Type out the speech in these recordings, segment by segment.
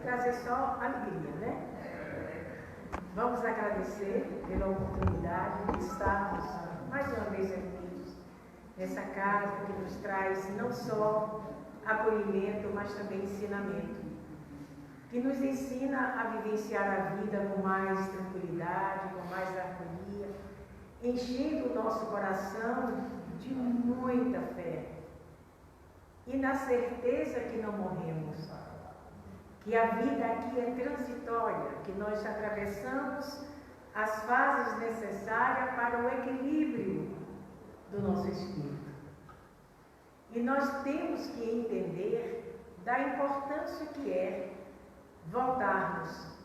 trazer só alegria, né? Vamos agradecer pela oportunidade de estarmos mais uma vez reunidos nessa casa que nos traz não só acolhimento, mas também ensinamento, que nos ensina a vivenciar a vida com mais tranquilidade, com mais harmonia, enchendo o nosso coração de muita fé e na certeza que não morremos, que a vida aqui é transitória, que nós atravessamos as fases necessárias para o equilíbrio do nosso espírito. E nós temos que entender da importância que é voltarmos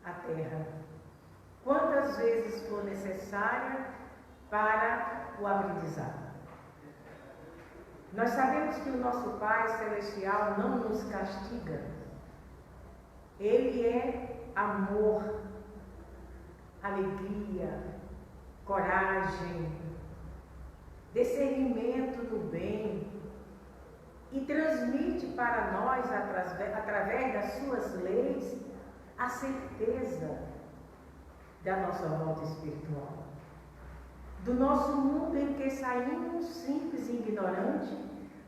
à Terra, quantas vezes for necessária para o aprendizado. Nós sabemos que o nosso Pai Celestial não nos castiga. Ele é amor, alegria, coragem, discernimento do bem e transmite para nós, através das suas leis, a certeza da nossa volta espiritual. Do nosso mundo em que saímos simples e ignorantes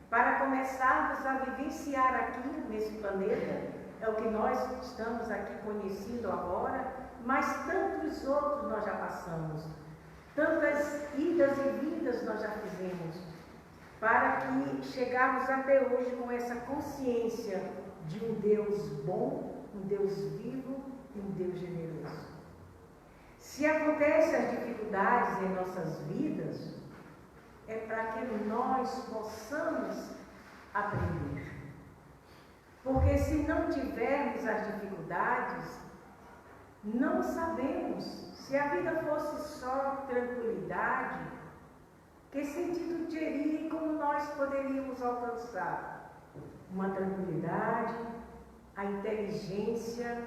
para começarmos a vivenciar aqui nesse planeta, é o que nós estamos aqui conhecendo agora, mas tantos outros nós já passamos, tantas idas e vindas nós já fizemos, para que chegarmos até hoje com essa consciência de um Deus bom, um Deus vivo e um Deus generoso. Se acontecem as dificuldades em nossas vidas, é para que nós possamos aprender. Porque se não tivermos as dificuldades, não sabemos. Se a vida fosse só tranquilidade, que sentido teria e como nós poderíamos alcançar? Uma tranquilidade, a inteligência,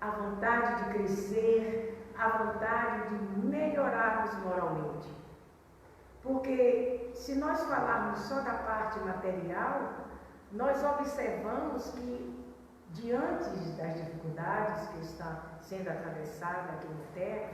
a vontade de crescer, a vontade de melhorarmos moralmente. Porque se nós falarmos só da parte material, nós observamos que, diante das dificuldades que estão sendo atravessadas aqui na Terra,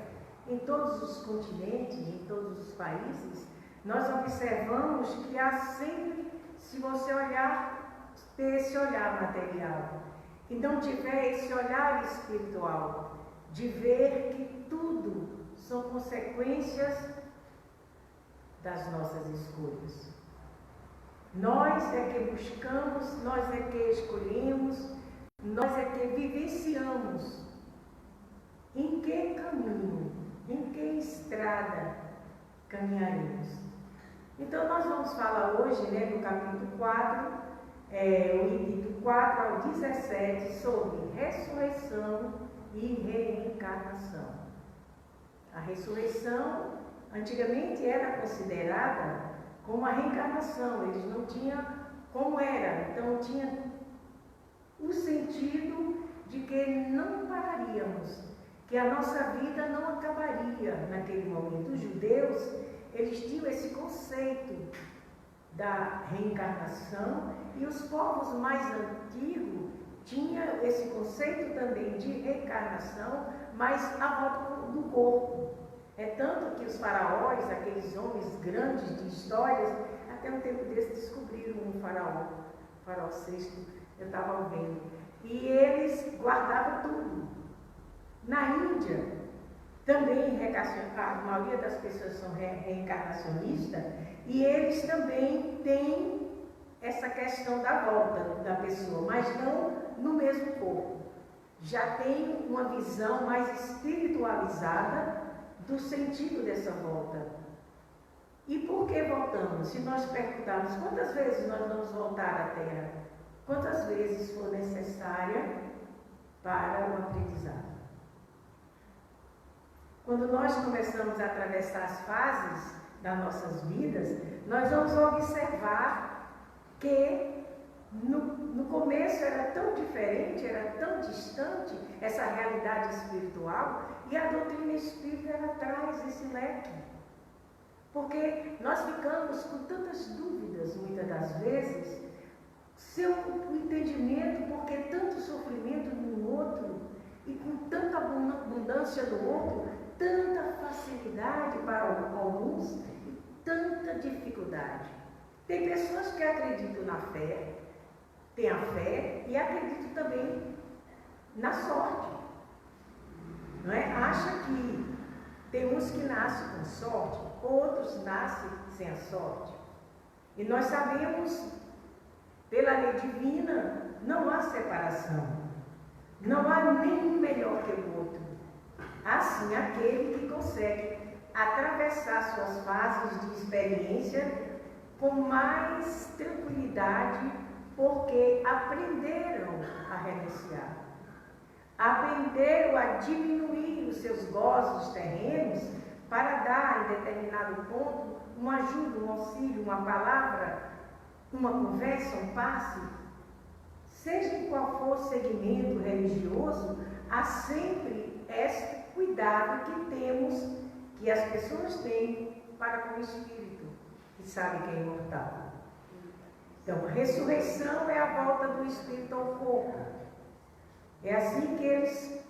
em todos os continentes, em todos os países, nós observamos que há sempre, se você olhar, ter esse olhar material e não tiver esse olhar espiritual, de ver que tudo são consequências das nossas escolhas. Nós é que buscamos, nós é que escolhemos, nós é que vivenciamos em que caminho, em que estrada caminharemos. Então nós vamos falar hoje, no capítulo 4, o item do 4 ao 17, sobre ressurreição e reencarnação. A ressurreição antigamente era considerada como a reencarnação, eles não tinham como era, então tinha o sentido de que não pararíamos, que a nossa vida não acabaria naquele momento. Os judeus, eles tinham esse conceito da reencarnação e os povos mais antigos tinham esse conceito também de reencarnação, mas a volta do corpo. É tanto que os faraós, aqueles homens grandes de histórias, até um tempo desse descobriram um faraó, o faraó VI, eu estava vendo, e eles guardavam tudo. Na Índia, também a maioria das pessoas são reencarnacionistas, e eles também têm essa questão da volta da pessoa, mas não no mesmo corpo. Já tem uma visão mais espiritualizada do sentido dessa volta. E por que voltamos? Se nós perguntarmos quantas vezes nós vamos voltar à Terra, quantas vezes for necessária para o aprendizado. Quando nós começamos a atravessar as fases das nossas vidas, nós vamos observar que no começo era tão diferente, era tão distante essa realidade espiritual, e a doutrina espírita ela traz esse leque. Porque nós ficamos com tantas dúvidas, muitas das vezes, seu entendimento, porque tanto sofrimento distância do outro, tanta facilidade para alguns e tanta dificuldade. Tem pessoas que acreditam na fé, têm a fé e acreditam também na sorte. Não é? Acha que tem uns que nascem com sorte, outros nascem sem a sorte. E nós sabemos, pela lei divina, não há separação. Não há nenhum melhor que o outro. Há sim aquele que consegue atravessar suas fases de experiência com mais tranquilidade, porque aprenderam a renunciar. Aprenderam a diminuir os seus gozos terrenos para dar, em determinado ponto, uma ajuda, um auxílio, uma palavra, uma conversa, um passe. Seja em qual for o segmento religioso, há sempre esse cuidado que temos, que as pessoas têm para com o Espírito, que sabe que é imortal. Então, a ressurreição é a volta do Espírito ao corpo. É assim que eles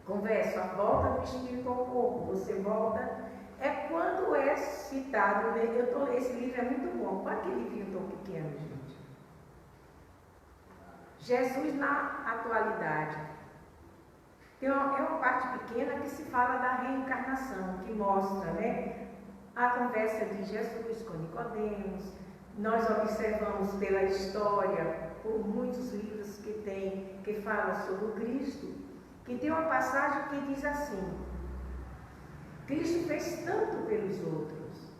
conversam, a volta do Espírito ao corpo. Você volta, é quando é citado, né? Esse livro é muito bom. Olha que livrinho tão pequeno, gente. Jesus na atualidade. É uma parte pequena que se fala da reencarnação, que mostra, né, a conversa de Jesus com Nicodemos. Nós observamos pela história, por muitos livros que falam sobre o Cristo, que tem uma passagem que diz assim: Cristo fez tanto pelos outros.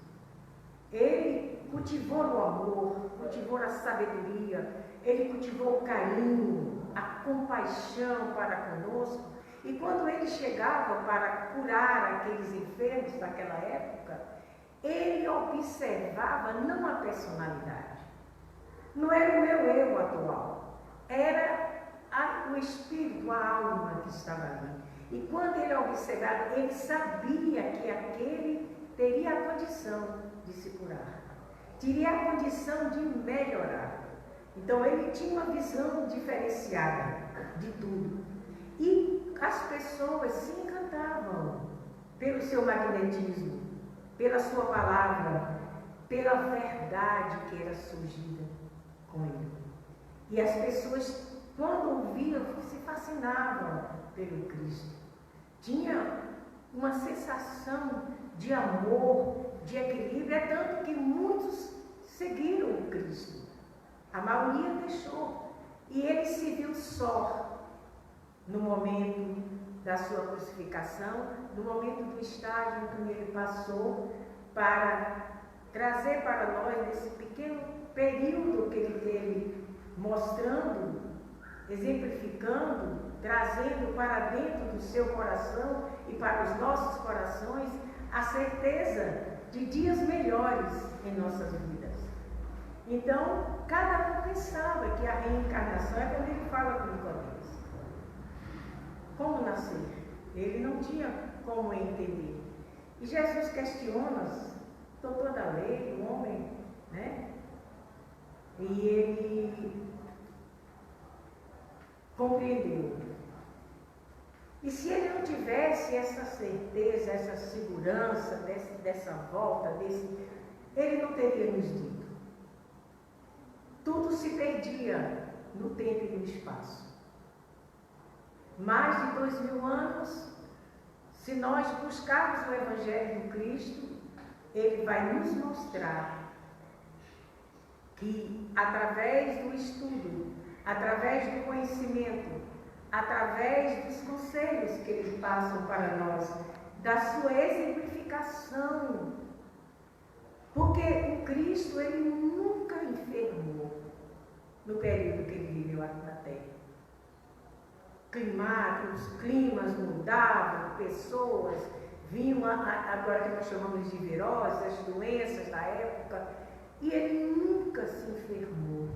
Ele cultivou o amor, cultivou a sabedoria, ele cultivou o carinho, a compaixão para conosco. E quando ele chegava para curar aqueles enfermos daquela época, ele observava não a personalidade, não era o meu eu atual, era o espírito, a alma que estava ali. E quando ele observava, ele sabia que aquele teria a condição de se curar, teria a condição de melhorar. Então ele tinha uma visão diferenciada de tudo. E as pessoas se encantavam pelo seu magnetismo, pela sua palavra, pela verdade que era surgida com ele. E as pessoas, quando ouviam, se fascinavam pelo Cristo. Tinha uma sensação de amor, de equilíbrio, é tanto que muitos seguiram o Cristo. A maioria deixou. E ele se viu só no momento da sua crucificação, no momento do estágio em que ele passou, para trazer para nós, nesse pequeno período que ele teve, mostrando, exemplificando, trazendo para dentro do seu coração e para os nossos corações a certeza de dias melhores em nossas vidas. Então, cada um pensava que a reencarnação é quando ele fala com Nicodemos. Como nascer? Ele não tinha como entender. E Jesus questiona, doutor da lei, o homem, né? E ele compreendeu. E se ele não tivesse essa certeza, essa segurança dessa volta, ele não teria nos dito. Tudo se perdia no tempo e no espaço. Mais de 2000 anos, se nós buscarmos o Evangelho do Cristo, ele vai nos mostrar que através do estudo, através do conhecimento, através dos conselhos que eles passam para nós, da sua exemplificação, porque o Cristo, ele nunca enfermou no período que ele viveu aqui na Terra. Os climas mudavam, pessoas vinham, agora que nós chamamos de viroses, as doenças da época, e ele nunca se enfermou.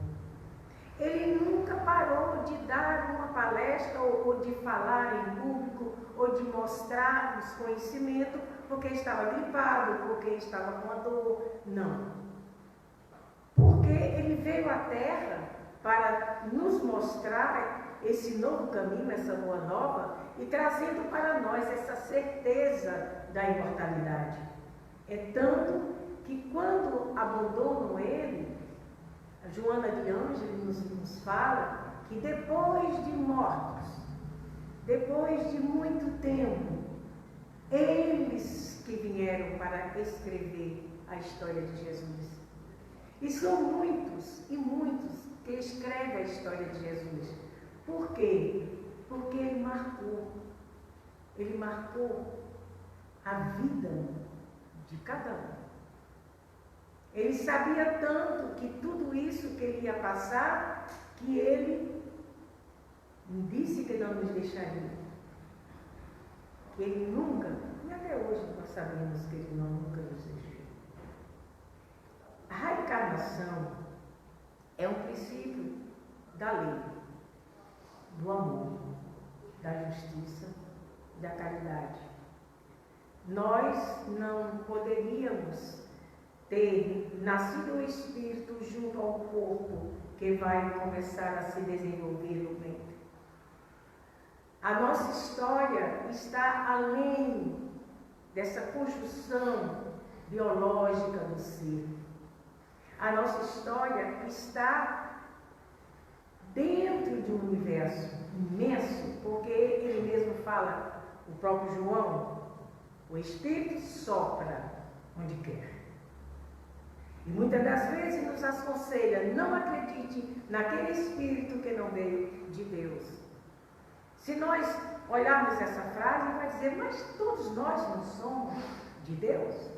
Ele nunca parou de dar uma palestra ou de falar em público ou de mostrar os conhecimentos porque estava gripado, porque estava com a dor. Não. Porque ele veio à Terra para nos mostrar esse novo caminho, essa boa nova, e trazendo para nós essa certeza da imortalidade. É tanto que quando abandonam ele, a Joana de Ângeles nos fala que depois de mortos, depois de muito tempo, eles que vieram para escrever a história de Jesus. E são muitos e muitos que escrevem a história de Jesus. Por quê? Porque ele marcou a vida de cada um. Ele sabia tanto que tudo isso que ele ia passar, que ele disse que não nos deixaria. Que ele nunca, e até hoje nós sabemos que ele nunca nos deixou. A reencarnação é um princípio da lei, do amor, da justiça, da caridade. Nós não poderíamos ter nascido o espírito junto ao corpo que vai começar a se desenvolver no ventre. A nossa história está além dessa construção biológica do ser. A nossa história está dentro de um universo imenso, porque ele mesmo fala, o próprio João, o Espírito sopra onde quer. E muitas das vezes nos aconselha, não acredite naquele Espírito que não veio de Deus. Se nós olharmos essa frase, vai dizer, mas todos nós não somos de Deus?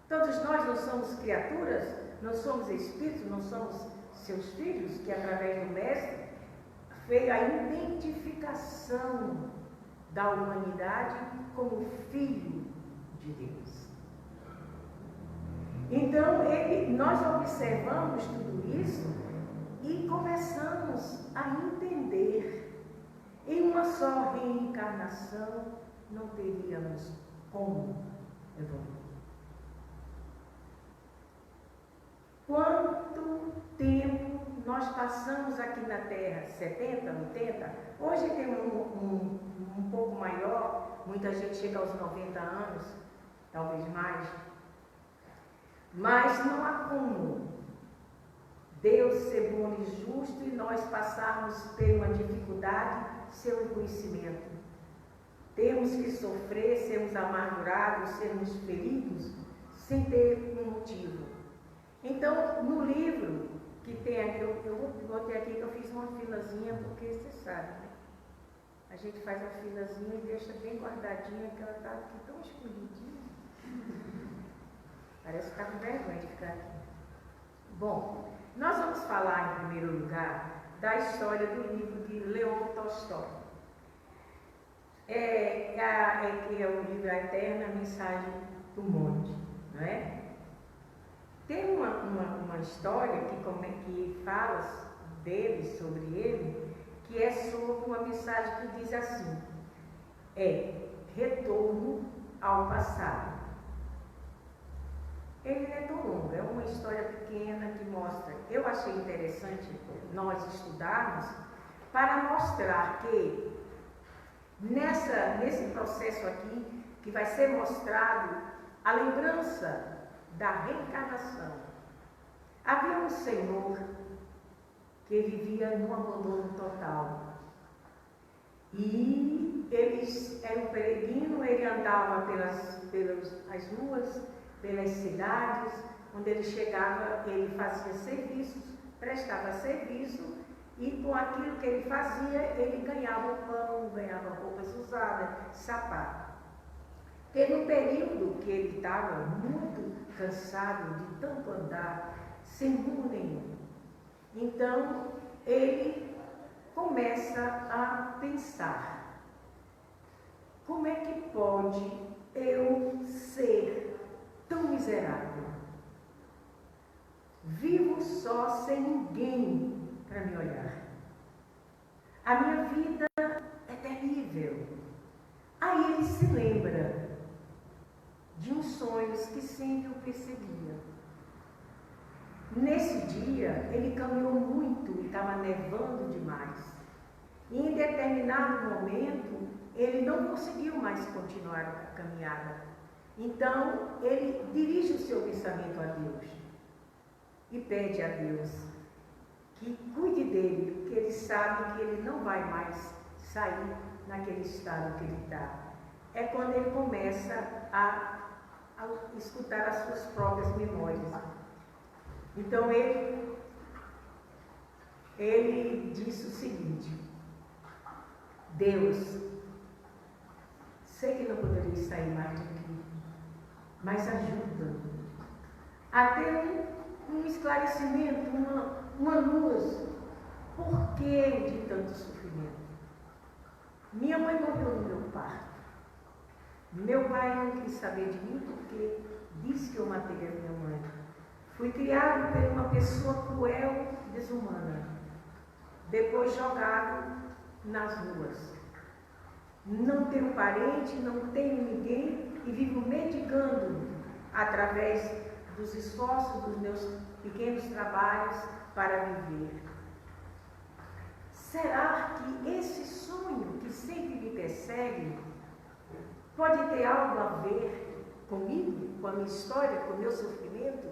Todos nós não somos criaturas? Não somos espíritos? Não somos seus filhos? Que através do Mestre fez a identificação da humanidade como filho de Deus. Então, nós observamos tudo isso e começamos a entender. Em uma só reencarnação, não teríamos como evoluir. Quanto tempo nós passamos aqui na Terra? 70, 80? Hoje tem um pouco maior, muita gente chega aos 90 anos, talvez mais. Mas não há como Deus ser bom e justo e nós passarmos por uma dificuldade sem o conhecimento. Temos que sofrer, sermos amargurados, sermos feridos, sem ter um motivo. Então, no livro que tem aqui, eu botei aqui que eu fiz uma filazinha, porque você sabe, né? A gente faz uma filazinha e deixa bem guardadinha, que ela está aqui tão escondidinha. Parece que está com vergonha de ficar aqui. Bom, nós vamos falar, em primeiro lugar, da história do livro de Leon Tolstói. Que é o livro A Eterna Mensagem do Monte, não é? Tem uma história que fala dele, sobre ele, que é sobre uma mensagem que diz assim, retorno ao passado. Ele não é tão longo, é uma história pequena que mostra. Eu achei interessante nós estudarmos para mostrar que nesse processo aqui, que vai ser mostrado a lembrança da reencarnação. Havia um senhor que vivia num abandono total. E ele era um peregrino, ele andava pelas ruas, pelas cidades, onde ele chegava, ele fazia serviços, prestava serviço, e com aquilo que ele fazia, ele ganhava pão, ganhava roupas usadas, sapato. Teve um período que ele estava muito cansado de tanto andar, sem rumo nenhum. Então, ele começa a pensar, como é que pode eu ser tão miserável? Vivo só, sem ninguém para me olhar. A minha vida é terrível. Aí ele se lembra de uns sonhos que sempre o perseguiam. Nesse dia, ele caminhou muito e estava nevando demais. E em determinado momento, ele não conseguiu mais continuar a caminhada. Então, ele dirige o seu pensamento a Deus e pede a Deus que cuide dele, porque ele sabe que ele não vai mais sair naquele estado que ele está. É quando ele começa a escutar as suas próprias memórias. Então ele disse o seguinte: Deus, sei que não poderia sair mais daqui, mas ajuda a ter um esclarecimento, uma luz. Por que de tanto sofrimento? Minha mãe morreu no meu parto. Meu pai não quis saber de mim porque disse que eu matei a minha mãe. Fui criado por uma pessoa cruel e desumana. Depois jogado nas ruas. Não tenho parente, não tenho ninguém e vivo mendigando através dos esforços dos meus pequenos trabalhos para viver. Será que esse sonho que sempre me persegue pode ter algo a ver comigo, com a minha história, com o meu sofrimento?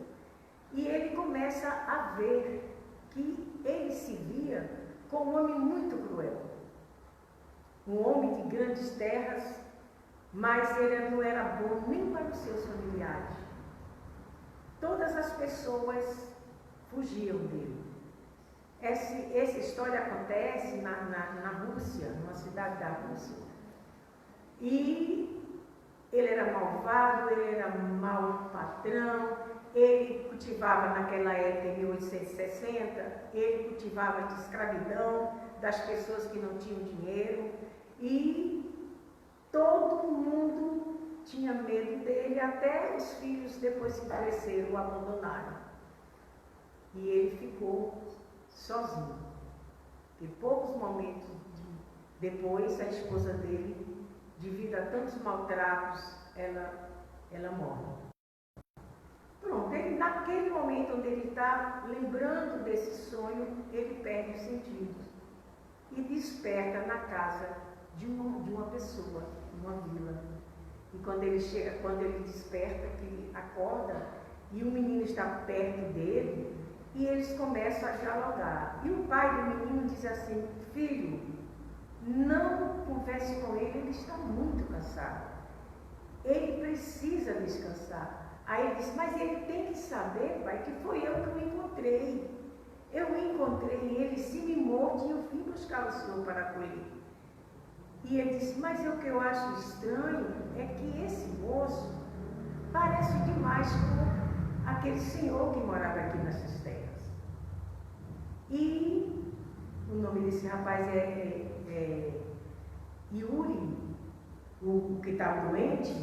E ele começa a ver que ele se via como um homem muito cruel. Um homem de grandes terras, mas ele não era bom nem para os seus familiares. Todas as pessoas fugiam dele. Essa história acontece na Rússia, numa cidade da Rússia. E ele era malvado, ele era mau patrão, ele cultivava naquela época, em 1860, ele cultivava de escravidão das pessoas que não tinham dinheiro. E todo mundo tinha medo dele, até os filhos, depois que cresceram, o abandonaram. E ele ficou sozinho. E poucos momentos depois, a esposa dele, devido a tantos maltratos, ela morre. Pronto, naquele momento onde ele está lembrando desse sonho, ele perde os sentidos e desperta na casa de uma pessoa, uma vila. E quando ele desperta, que ele acorda, e o menino está perto dele, e eles começam a dialogar. E o pai do menino diz assim: filho, não converse com ele, ele está muito cansado. Ele precisa descansar. Aí ele diz: mas ele tem que saber, pai, que foi eu que o encontrei. Eu encontrei ele semi-morto e eu vim buscar o senhor para acolher. E ele disse: mas o que eu acho estranho é que esse moço parece demais com aquele senhor que morava aqui nessas terras. E o nome desse rapaz é Yuri, o que estava doente.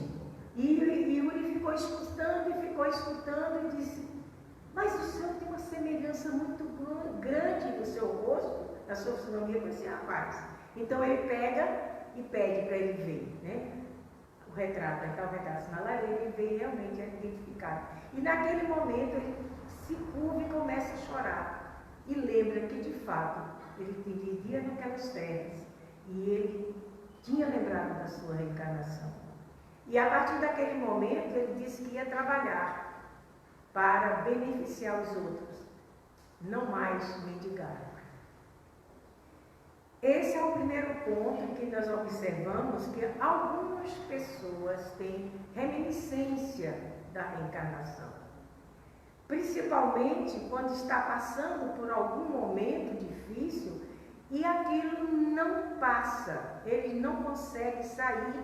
E Yuri ficou escutando e disse: mas o senhor tem uma semelhança muito grande no seu rosto, na sua fisionomia com esse rapaz. Então ele pega e pede para ele ver, né? O retrato, então o retrato na lareira, ele vê realmente identificado. E naquele momento ele se curva e começa a chorar. E lembra que de fato ele vivia naquelas terras e ele tinha lembrado da sua reencarnação. E a partir daquele momento ele disse que ia trabalhar para beneficiar os outros, não mais mendigar. Esse é o primeiro ponto que nós observamos, que algumas pessoas têm reminiscência da reencarnação. Principalmente quando está passando por algum momento difícil e aquilo não passa, ele não consegue sair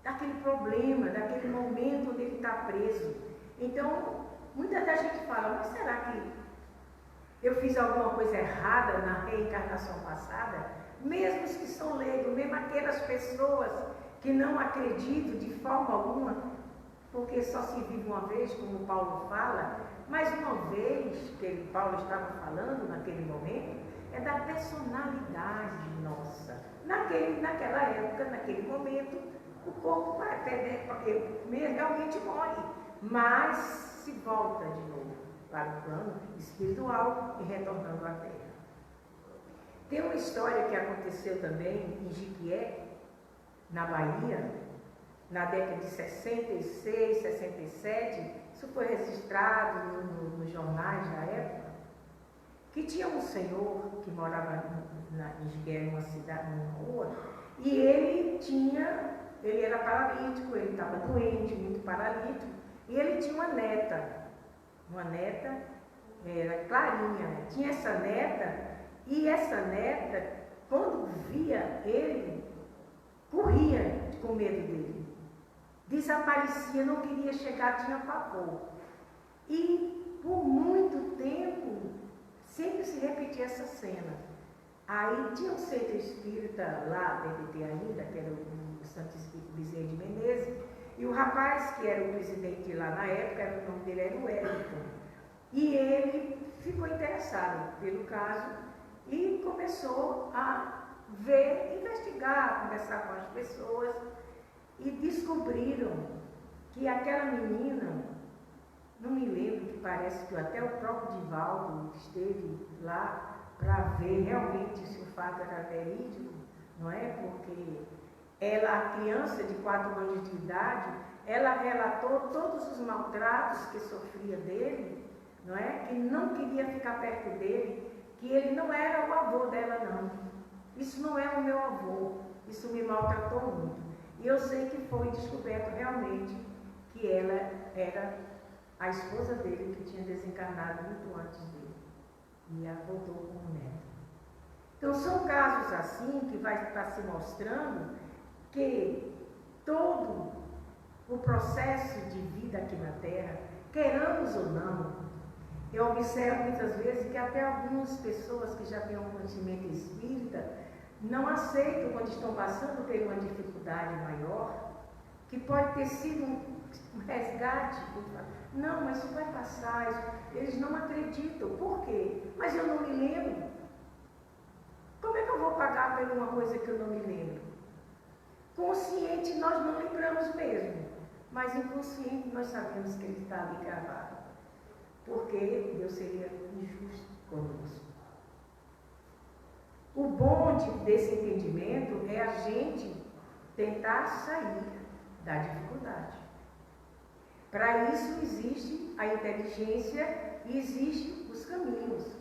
daquele problema, daquele momento onde ele está preso. Então, muita da gente fala: mas será que eu fiz alguma coisa errada na reencarnação passada? Mesmo os que são leigos, mesmo aquelas pessoas que não acreditam de forma alguma, porque só se vive uma vez, como Paulo fala, mas uma vez que Paulo estava falando naquele momento, é da personalidade nossa. Naquela época, naquele momento, o corpo vai perder, porque realmente morre, mas se volta de novo para o plano espiritual e retornando à Terra. Tem uma história que aconteceu também em Jiquié, na Bahia, na década de 66, 67, isso foi registrado nos jornais da época, que tinha um senhor que morava em Jiquié, uma cidade, numa rua, e ele era paralítico, ele estava doente, muito paralítico, e ele tinha uma neta era Clarinha, tinha essa neta, e essa neta, quando via ele, corria com medo dele, desaparecia, não queria chegar, tinha pavor. E por muito tempo, sempre se repetia essa cena. Aí tinha um centro espírita lá, deve ter ainda, que era o Santo Espírito Bezerra de Menezes, e o rapaz que era o presidente lá na época, o nome dele era o Wellington, e ele ficou interessado pelo caso e começou a investigar, conversar com as pessoas, e descobriram que aquela menina, não me lembro, que parece que até o próprio Divaldo esteve lá para ver realmente se o fato era verídico, não é? Porque ela, a criança de 4 anos de idade, ela relatou todos os maltratos que sofria dele, não é? Que não queria ficar perto dele, que ele não era o avô dela, não. Isso não é o meu avô, isso me maltratou muito. E eu sei que foi descoberto realmente que ela era a esposa dele, que tinha desencarnado muito antes dele. E ela voltou como neta. Então são casos assim que vai estar se mostrando que todo o processo de vida aqui na Terra, queiramos ou não, eu observo muitas vezes que até algumas pessoas que já têm um conhecimento espírita não aceitam quando estão passando por uma dificuldade maior, que pode ter sido um resgate. Não, mas isso vai passar. Eles não acreditam. Por quê? Mas eu não me lembro. Como é que eu vou pagar por uma coisa que eu não me lembro? Consciente nós não lembramos mesmo, mas inconsciente nós sabemos que ele está ali gravado. Porque Deus seria injusto conosco. O bom desse entendimento é a gente tentar sair da dificuldade. Para isso existe a inteligência e existem os caminhos.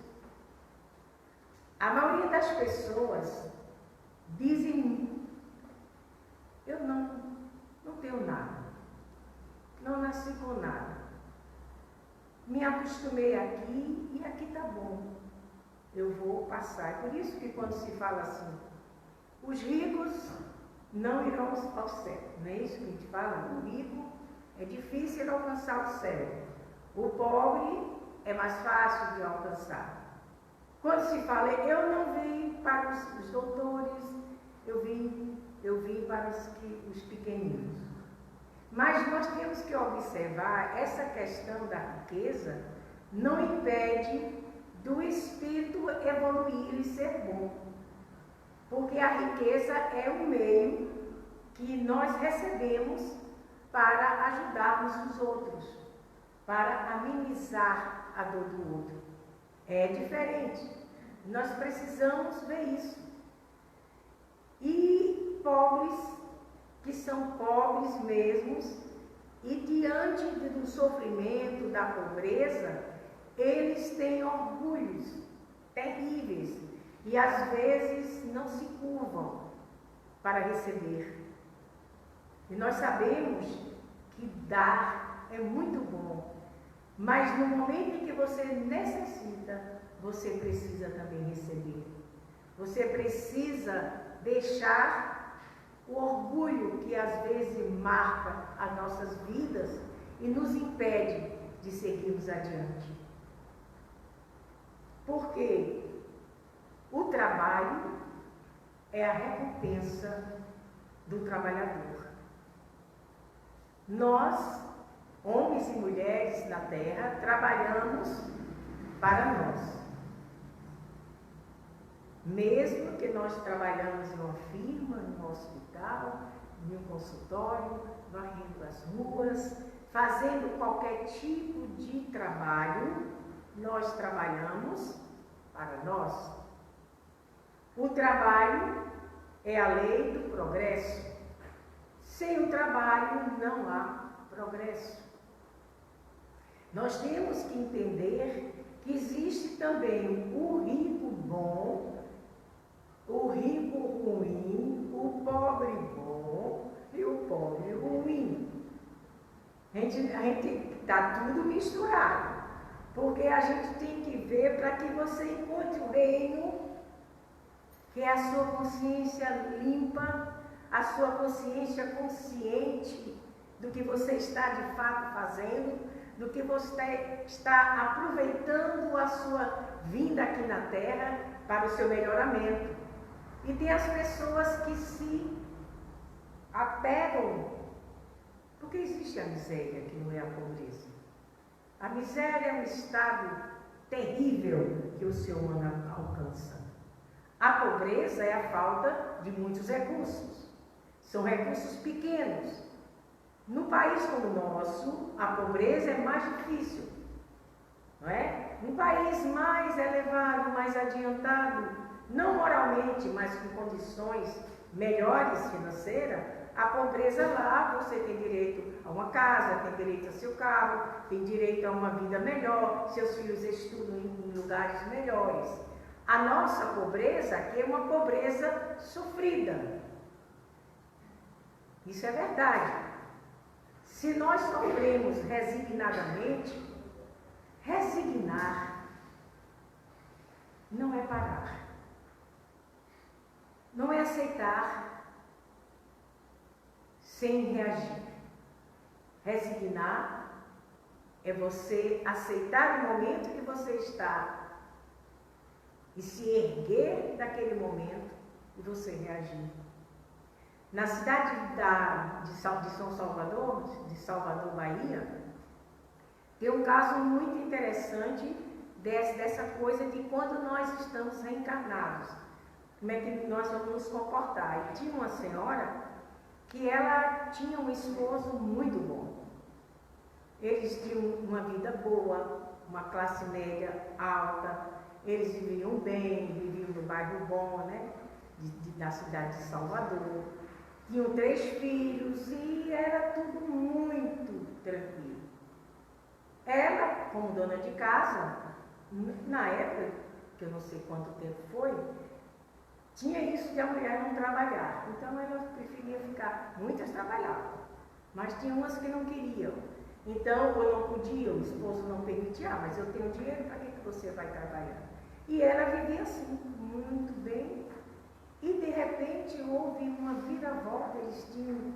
A maioria das pessoas dizem: eu não tenho nada, não nasci com nada, me acostumei aqui e aqui está bom, eu vou passar. É por isso que quando se fala assim, os ricos não irão ao céu, não é isso que a gente fala? O rico é difícil alcançar o céu, o pobre é mais fácil de alcançar. Quando se fala, eu não vim para os doutores, eu vim para os pequeninos. Mas nós temos que observar, essa questão da riqueza não impede do espírito evoluir e ser bom. Porque a riqueza é um meio que nós recebemos para ajudarmos os outros, para amenizar a dor do outro. É diferente. Nós precisamos ver isso. E pobres, que são pobres mesmos, e diante do sofrimento, da pobreza, eles têm orgulhos terríveis e às vezes não se curvam para receber. E nós sabemos que dar é muito bom, mas no momento em que você necessita, você precisa também receber. Você precisa deixar o orgulho que às vezes marca as nossas vidas e nos impede de seguirmos adiante. Porque o trabalho é a recompensa do trabalhador. Nós, homens e mulheres na Terra, trabalhamos para nós. Mesmo que nós trabalhamos em uma firma, em um hospital, em um consultório, varrendo as ruas, fazendo qualquer tipo de trabalho, nós trabalhamos para nós. O trabalho é a lei do progresso. Sem o trabalho não há progresso. Nós temos que entender que existe também o rico bom, o rico ruim, o pobre bom e o pobre ruim. A gente está tudo misturado, porque a gente tem que ver para que você encontre o reino, que é a sua consciência limpa, a sua consciência consciente do que você está de fato fazendo, do que você está aproveitando a sua vinda aqui na Terra para o seu melhoramento. E tem as pessoas que se apegam, porque existe a miséria, que não é a pobreza. A miséria é um estado terrível que o ser humano alcança. A pobreza é a falta de muitos recursos. São recursos pequenos. No país como o nosso, a pobreza é mais difícil, não é? Um país mais elevado, mais adiantado, não moralmente, mas com condições melhores financeiras, a pobreza lá, você tem direito a uma casa, tem direito a seu carro, tem direito a uma vida melhor, seus filhos estudam em lugares melhores. A nossa pobreza aqui é uma pobreza sofrida. Isso é verdade. Se nós sofremos resignadamente, resignar não é parar, não é aceitar sem reagir. Resignar é você aceitar o momento que você está e se erguer daquele momento e você reagir. Na cidade de São Salvador, de Salvador, Bahia, tem um caso muito interessante dessa coisa de quando nós estamos reencarnados, como é que nós vamos nos comportar. E tinha uma senhora que ela tinha um esposo muito bom. Eles tinham uma vida boa, uma classe média alta, eles viviam bem, viviam no bairro bom, né? Da cidade de Salvador. Tinham 3 filhos e era tudo muito tranquilo. Ela, como dona de casa, na época, que eu não sei quanto tempo foi, tinha isso de a mulher não trabalhar. Então ela preferia ficar. Muitas trabalhavam, mas tinha umas que não queriam. Então eu não podia, o esposo não permitia, mas eu tenho dinheiro, para que você vai trabalhar? E ela vivia assim, muito bem. E de repente houve uma viravolta, eles tinham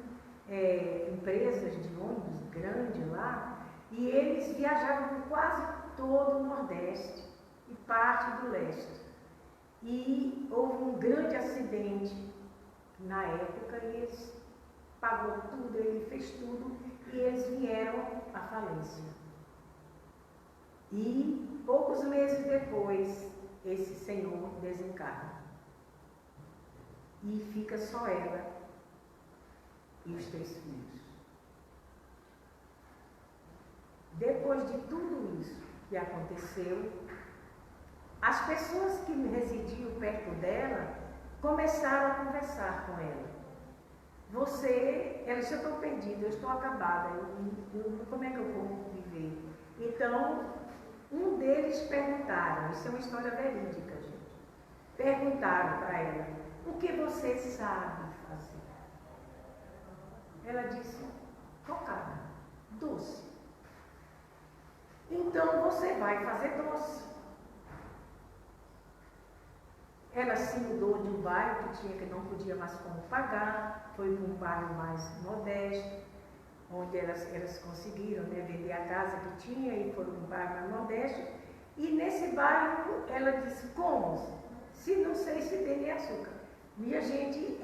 empresas de ônibus grandes lá, e eles viajavam por quase todo o Nordeste e parte do Leste. E houve um grande acidente na época, e eles pagou tudo, ele fez tudo, e eles vieram à falência. E poucos meses depois, esse senhor desencarna. E fica só ela e os 3 filhos. Depois de tudo isso que aconteceu, as pessoas que residiam perto dela começaram a conversar com ela. Ela disse, eu estou perdida, eu estou acabada, como é que eu vou viver? Então, um deles perguntaram, isso é uma história verídica, gente, perguntaram para ela, o que você sabe fazer? Ela disse, cocada, doce. Então você vai fazer doce. Ela se mudou de um bairro que não podia mais como pagar, foi para um bairro mais modesto, onde elas conseguiram, né, vender a casa que tinha e foram para um bairro mais modesto. E nesse bairro ela disse, como? Se não sei se tem nem açúcar. E a gente,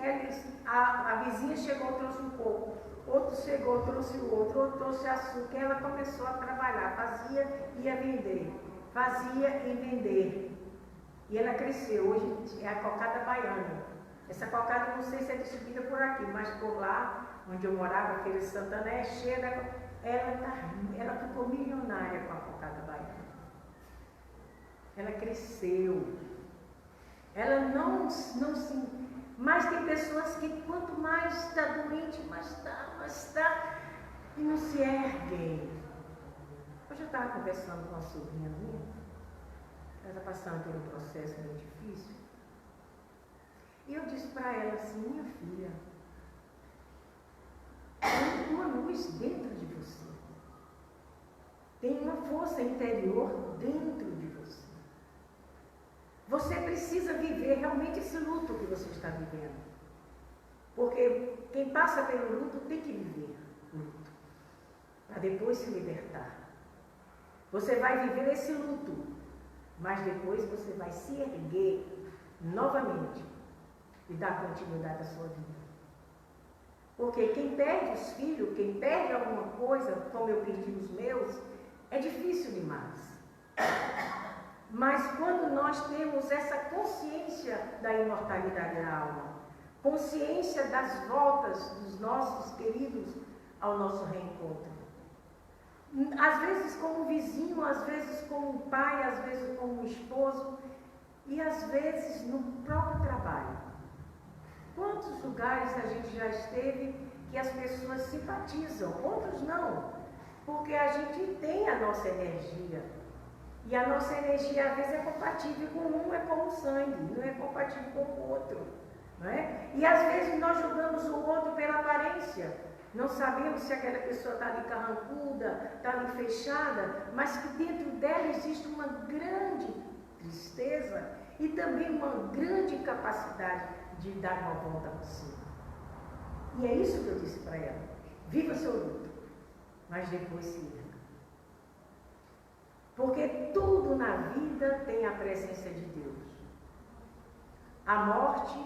a vizinha chegou, trouxe um pouco, outro chegou, trouxe o outro trouxe açúcar. Ela começou a trabalhar, fazia e ia vender, fazia e vender. E ela cresceu, hoje é a cocada baiana. Essa cocada não sei se é distribuída por aqui, mas por lá, onde eu morava, Feira de Santana, é cheia da... Ela ficou milionária com a cocada baiana. Ela cresceu. Ela não se... Mas tem pessoas que quanto mais está doente, mais está, e não se erguem. Hoje eu estava conversando com uma sobrinha minha, ela está passando por um processo muito difícil, e eu disse para ela assim: minha filha, tem uma luz dentro de você, tem uma força interior dentro de você. Você precisa viver realmente esse luto que você está vivendo. Porque quem passa pelo luto tem que viver o luto, para depois se libertar. Você vai viver esse luto, mas depois você vai se erguer novamente e dar continuidade à sua vida. Porque quem perde os filhos, quem perde alguma coisa, como eu perdi os meus, é difícil demais. Mas quando nós temos essa consciência da imortalidade da alma, consciência das voltas dos nossos queridos ao nosso reencontro, às vezes como vizinho, às vezes como pai, às vezes como esposo, e às vezes no próprio trabalho. Quantos lugares a gente já esteve que as pessoas simpatizam, outros não, porque a gente tem a nossa energia. E a nossa energia às vezes é compatível com um, é como o sangue, não é compatível com o outro. Não é? E às vezes nós julgamos o outro pela aparência. Não sabemos se aquela pessoa está ali carrancuda, está ali fechada, mas que dentro dela existe uma grande tristeza e também uma grande capacidade de dar uma volta por cima. E é isso que eu disse para ela: viva seu luto, mas depois se erga. Porque tudo na vida tem a presença de Deus. A morte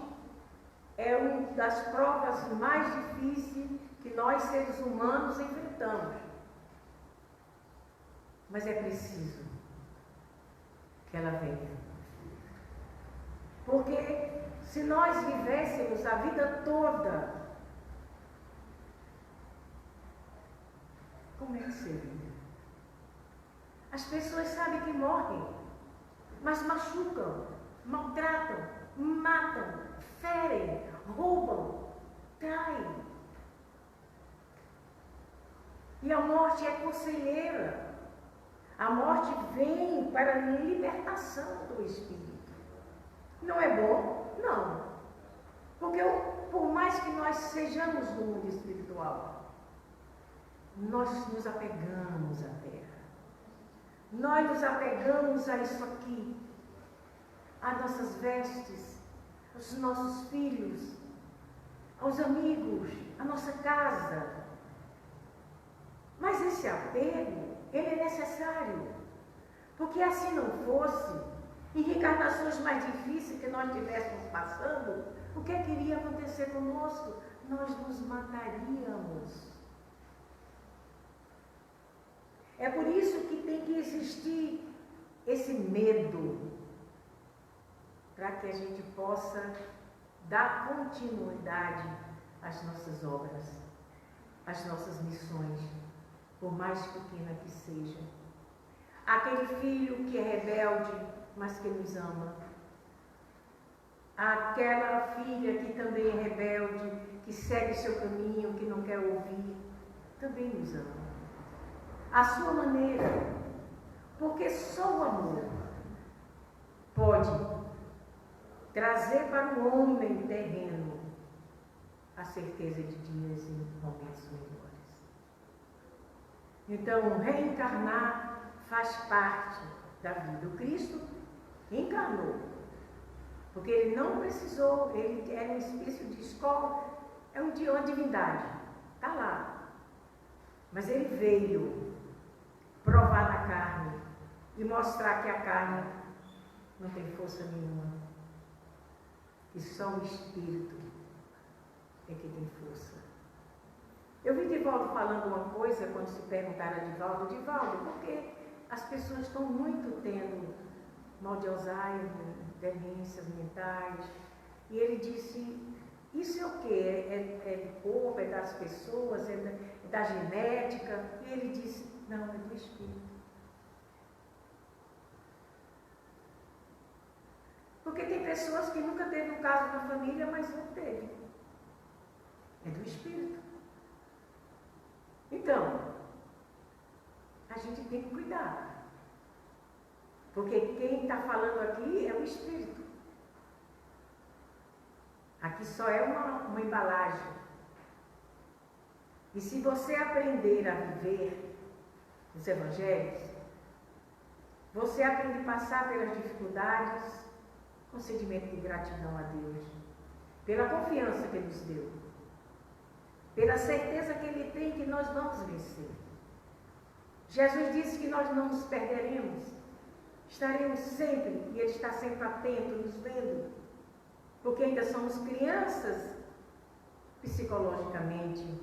é uma das provas mais difíceis que nós, seres humanos, enfrentamos. Mas é preciso que ela venha. Porque se nós vivêssemos a vida toda, como é que seria? As pessoas sabem que morrem, mas machucam, maltratam, matam, ferem, roubam, traem. E a morte é conselheira. A morte vem para a libertação do espírito. Não é bom? Não. Porque por mais que nós sejamos no mundo espiritual, nós nos apegamos à terra. Nós nos apegamos a isso aqui, às nossas vestes, aos nossos filhos, aos amigos, à nossa casa. Mas esse apego, ele é necessário. Porque assim não fosse, em reencarnações mais difíceis que nós estivéssemos passando, o que iria acontecer conosco? Nós nos mataríamos. É por isso que tem que existir esse medo, para que a gente possa dar continuidade às nossas obras, às nossas missões, por mais pequena que seja. Aquele filho que é rebelde, mas que nos ama. Aquela filha que também é rebelde, que segue seu caminho, que não quer ouvir, também nos ama. A sua maneira, porque só o amor pode trazer para o homem terreno a certeza de dias e momentos melhores. Então, reencarnar faz parte da vida. O Cristo encarnou, porque ele não precisou, ele era um espírito de escola, é uma divindade, está lá. Mas ele veio provar na carne e mostrar que a carne não tem força nenhuma, que só o Espírito é que tem força. Eu vi Divaldo falando uma coisa quando se perguntaram a Divaldo, por que as pessoas estão muito tendo mal de Alzheimer, demências mentais? E ele disse, isso é o quê? É do corpo, é das pessoas, é da genética? E ele disse, não, é do Espírito. Porque tem pessoas que nunca teve um caso na família, mas não teve. É do Espírito. Então, a gente tem que cuidar. Porque quem está falando aqui é o Espírito. Aqui só é uma embalagem. E se você aprender a viver os Evangelhos, você aprende a passar pelas dificuldades com sentimento de gratidão a Deus, pela confiança que Ele nos deu, pela certeza que Ele tem que nós vamos vencer. Jesus disse que nós não nos perderemos, estaremos sempre, e Ele está sempre atento, nos vendo, porque ainda somos crianças psicologicamente.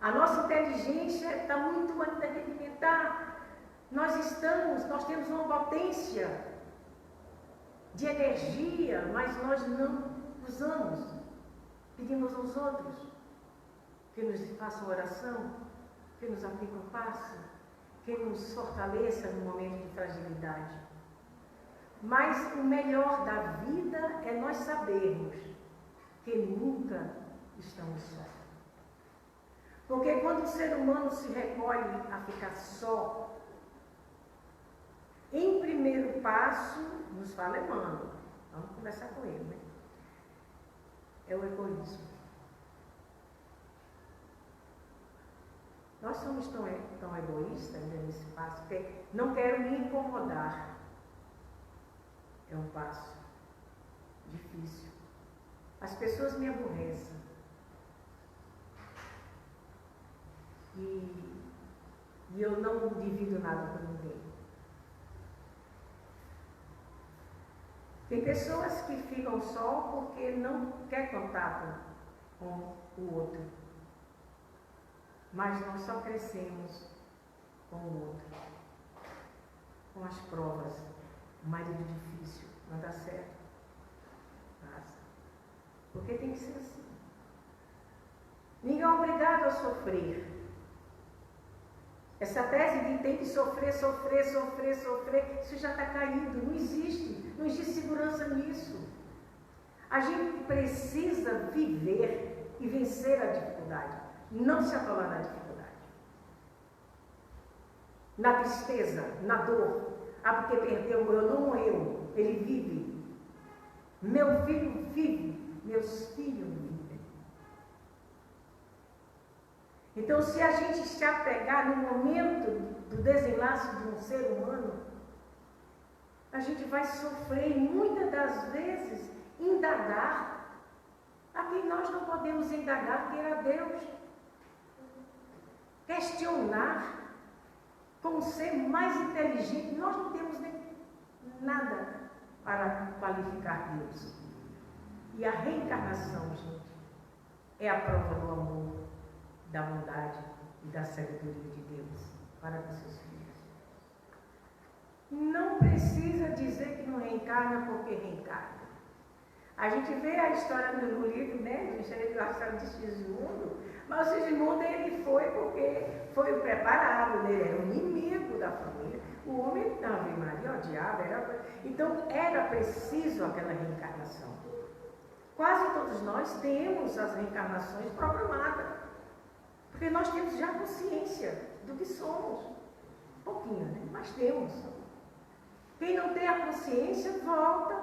A nossa inteligência está muito ainda rudimentar. Nós temos uma potência de energia, mas nós não usamos. Pedimos aos outros que nos façam oração, que nos aplicam passe, que nos fortaleça no momento de fragilidade. Mas o melhor da vida é nós sabermos que nunca estamos sós. Porque quando o ser humano se recolhe a ficar só, em primeiro passo, nos fala Emmanuel, vamos conversar com ele, né? É o egoísmo. Nós somos tão egoístas nesse passo, que não quero me incomodar. É um passo difícil. As pessoas me aborrecem. E eu não divido nada com ninguém. Tem pessoas que ficam só porque não quer contato com o outro. Mas nós só crescemos com o outro. Com as provas. O marido difícil, não dá certo. Passa. Porque tem que ser assim. Ninguém é obrigado a sofrer. Essa tese de tem que sofrer, isso já está caído, não existe segurança nisso. A gente precisa viver e vencer a dificuldade, não se atolar na dificuldade. Na tristeza, na dor. Ah, porque perdeu, eu não morreu, ele vive. Meu filho vive, meus filhos vivem. Então, se a gente se apegar no momento do desenlace de um ser humano, a gente vai sofrer e muitas das vezes indagar a quem nós não podemos indagar, que era Deus. Questionar como ser mais inteligente. Nós não temos nem nada para qualificar Deus. E a reencarnação, gente, é a prova do amor, da bondade e da sabedoria de Deus para com seus filhos. Não precisa dizer que não reencarna porque reencarna. A gente vê a história no livro, né? A história de Sigismundo, mas o Sigismundo ele foi porque foi o preparado, né? Ele era o inimigo da família. O homem da Ave Maria odiava, então era preciso aquela reencarnação. Quase todos nós temos as reencarnações programadas. Porque nós temos já consciência do que somos. Pouquinho, né? Mas temos. Quem não tem a consciência, volta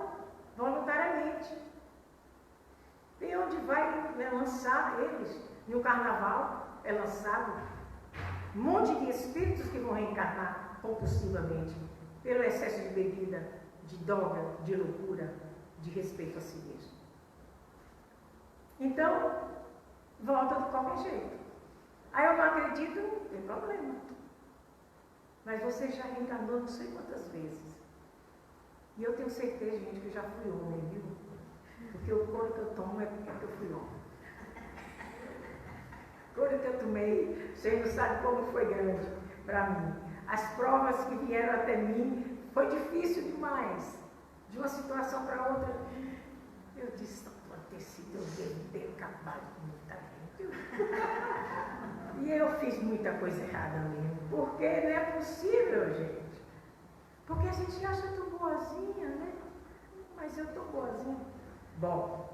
voluntariamente. Tem onde vai lançar eles. No carnaval é lançado um monte de espíritos que vão reencarnar compulsivamente pelo excesso de bebida, de droga, de loucura, de respeito a si mesmo. Então, volta de qualquer jeito. Aí eu não acredito, não tem problema. Mas você já reencarnou não sei quantas vezes. E eu tenho certeza, gente, que eu já fui homem, viu? Porque o couro que eu tomo é porque eu fui homem. O couro que eu tomei, você não sabe como foi grande para mim. As provas que vieram até mim, foi difícil demais. De uma situação para outra. Eu disse, não pode ter sido, eu devo ter acabado com muita gente. E eu fiz muita coisa errada mesmo. Porque não é possível, gente. Porque a gente acha tão boazinha, né? mas eu estou boazinha. Bom,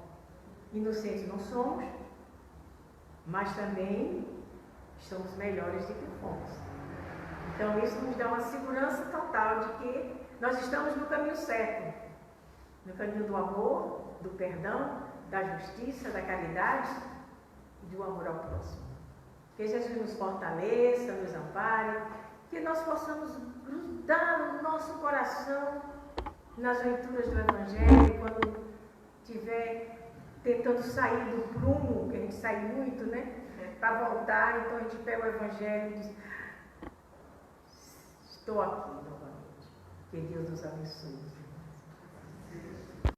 inocentes não somos, mas também estamos melhores do que fomos. Então isso nos dá uma segurança total de que nós estamos no caminho certo, no caminho do amor, do perdão, da justiça, da caridade e do amor ao próximo. Que Jesus nos fortaleça, nos ampare, que nós possamos grudar no nosso coração nas leituras do Evangelho, quando estiver tentando sair do prumo, que a gente sai muito, né? Para voltar, então a gente pega o Evangelho e diz: estou aqui novamente. Que Deus nos abençoe.